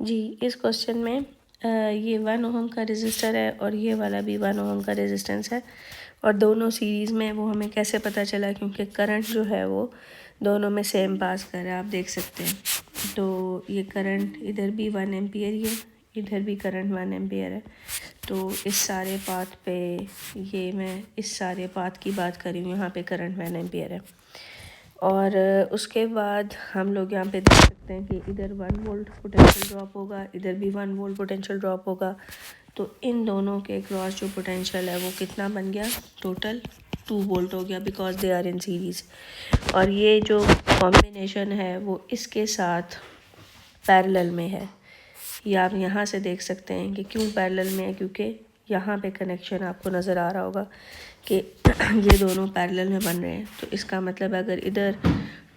जी, इस क्वेश्चन में ये 1 ओहम का रेजिस्टर है और ये वाला भी 1 ओहम का रेजिस्टेंस है और दोनों सीरीज़ में। वो हमें कैसे पता चला? क्योंकि करंट जो है वो दोनों में सेम पास कर रहा है, आप देख सकते हैं। तो ये करंट इधर भी 1 एम्पियर ही है, इधर भी करंट 1 एम्पियर है। तो इस सारे पाथ पे, ये मैं इस सारे पाथ की बात कर रही हूँ, यहाँ पे करंट 1 एम्पियर है। और उसके बाद हम लोग यहाँ पे देख सकते हैं कि इधर 1 वोल्ट पोटेंशियल ड्रॉप होगा, इधर भी 1 वोल्ट पोटेंशियल ड्रॉप होगा। तो इन दोनों के क्रॉस जो पोटेंशियल है वो कितना बन गया? टोटल 2 वोल्ट हो गया, because they are in series. और ये जो कॉम्बिनेशन है वो इसके साथ पैरेलल में है। ये आप यहाँ से देख सकते हैं कि क्यों पैरेलल में है, क्योंकि यहाँ पे कनेक्शन आपको नज़र आ रहा होगा कि ये दोनों पैरेलल में बन रहे हैं। तो इसका मतलब अगर इधर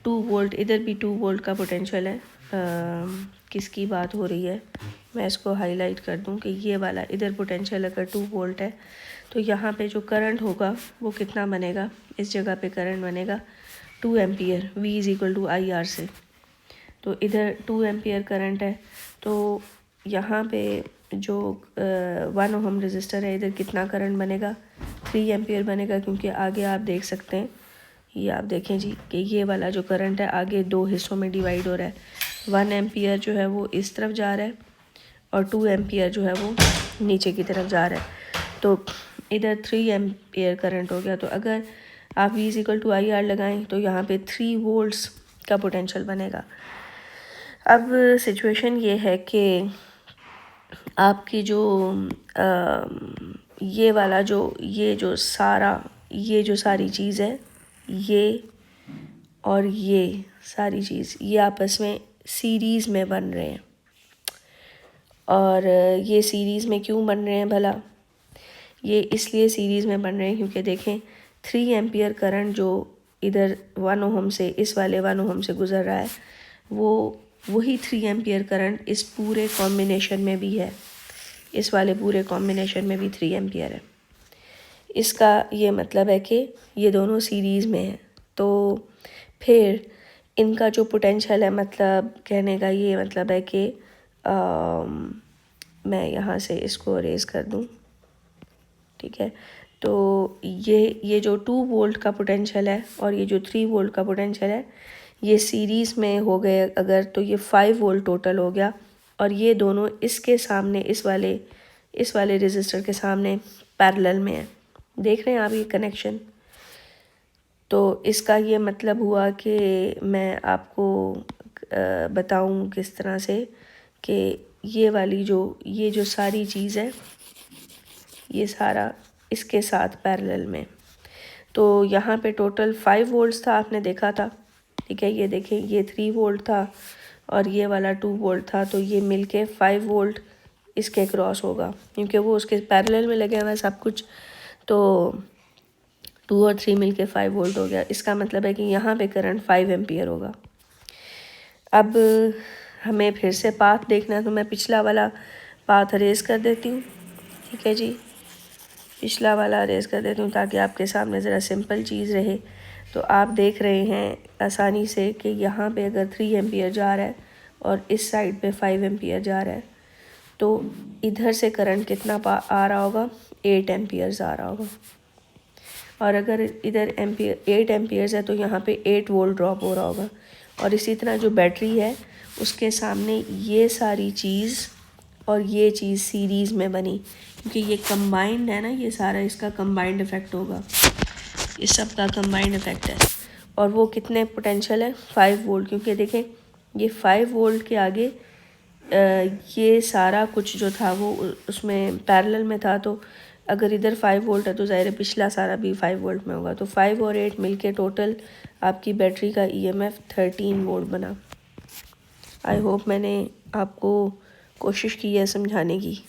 2 वोल्ट, इधर भी 2 वोल्ट का पोटेंशियल है, किसकी बात हो रही है मैं इसको हाईलाइट कर दूं कि ये वाला इधर पोटेंशियल अगर 2 वोल्ट है तो यहाँ पे जो करंट होगा वो कितना बनेगा? इस जगह पे करंट बनेगा 2 एम्पियर, V = IR से। तो इधर 2 एम्पियर करंट है, तो यहाँ पे जो 1 ओहम रेजिस्टर है, इधर कितना करंट बनेगा? 3 एम्पियर बनेगा, क्योंकि आगे आप देख सकते हैं, ये आप देखें जी कि ये वाला जो करंट है आगे 2 हिस्सों में डिवाइड हो रहा है। 1 एम्पियर जो है वो इस तरफ जा रहा है और 2 एम्पियर जो है वो नीचे की तरफ जा रहा है। तो इधर 3 एम्पियर करंट हो गया। तो अगर आप V = IR लगाएं तो यहाँ पे 3 वोल्ट्स का पोटेंशियल बनेगा। अब सिचुएशन ये है कि आपकी जो ये वाला जो ये जो सारी चीज़ है, ये और ये सारी चीज़, ये आपस में सीरीज़ में बन रहे हैं। और ये सीरीज़ में क्यों बन रहे हैं भला? ये इसलिए सीरीज़ में बन रहे हैं क्योंकि देखें 3 एम्पियर करंट जो इधर 1 ओहम से, इस वाले 1 ओहम से गुज़र रहा है, वो वही 3 एम्पियर करंट इस पूरे कॉम्बिनेशन में भी है। इस वाले पूरे कॉम्बिनेशन में भी 3 एम्पियर है। इसका ये मतलब है कि ये दोनों सीरीज़ में है। तो फिर इनका जो पोटेंशियल है, मतलब कहने का ये मतलब है कि मैं यहाँ से इसको अरेज कर दूँ, ठीक है। तो ये जो 2 वोल्ट का पोटेंशियल है और ये जो 3 वोल्ट का पोटेंशियल है, ये सीरीज़ में हो गए अगर, तो ये 5 वोल्ट टोटल हो गया। और ये दोनों इसके सामने, इस वाले रेजिस्टर के सामने पैरेलल में है। देख रहे हैं आप ये कनेक्शन? तो इसका ये मतलब हुआ कि मैं आपको बताऊं किस तरह से कि ये जो सारी चीज़ है, ये सारा इसके साथ पैरेलल में। तो यहाँ पे टोटल 5 वोल्ट्स था, आपने देखा था, ठीक है। ये देखें, ये 3 वोल्ट था और ये वाला 2 वोल्ट था। तो ये मिलके 5 वोल्ट इसके क्रॉस होगा, क्योंकि वो उसके पैरेलल में लगे हुआ है सब कुछ। तो 2 और 3 मिलके 5 वोल्ट हो गया। इसका मतलब है कि यहाँ पे करंट 5 एम्पियर होगा। अब हमें फिर से पाथ देखना है, तो मैं पिछला वाला पाथ अरेज कर देती हूँ, ठीक है जी। पिछला वाला अरेज कर देती हूँ ताकि आपके सामने ज़रा सिंपल चीज़ रहे। तो आप देख रहे हैं आसानी से कि यहाँ पे अगर 3 एम्पियर जा रहा है और इस साइड पे 5 एम्पियर जा रहा है, तो इधर से करंट कितना आ रहा होगा? 8 एम्पियर्स आ रहा होगा। और अगर इधर 8 एम्पियर्स है तो यहाँ पे 8 वोल्ट ड्रॉप हो रहा होगा। और इसी तरह जो बैटरी है उसके सामने ये सारी चीज़ और ये चीज़ सीरीज़ में बनी, क्योंकि ये कंबाइंड है ना, ये सारा इसका कंबाइंड इफेक्ट होगा, इस सब का कंबाइंड इफेक्ट है। और वो कितने पोटेंशियल है? 5 वोल्ट, क्योंकि देखें ये 5 वोल्ट के आगे ये सारा कुछ जो था वो उसमें पैरेलल में था। तो अगर इधर 5 वोल्ट है तो ज़ाहिर है पिछला सारा भी 5 वोल्ट में होगा। तो 5 और 8 मिलके टोटल आपकी बैटरी का EMF 13 वोल्ट बना। आई होप मैंने आपको कोशिश की है समझाने की।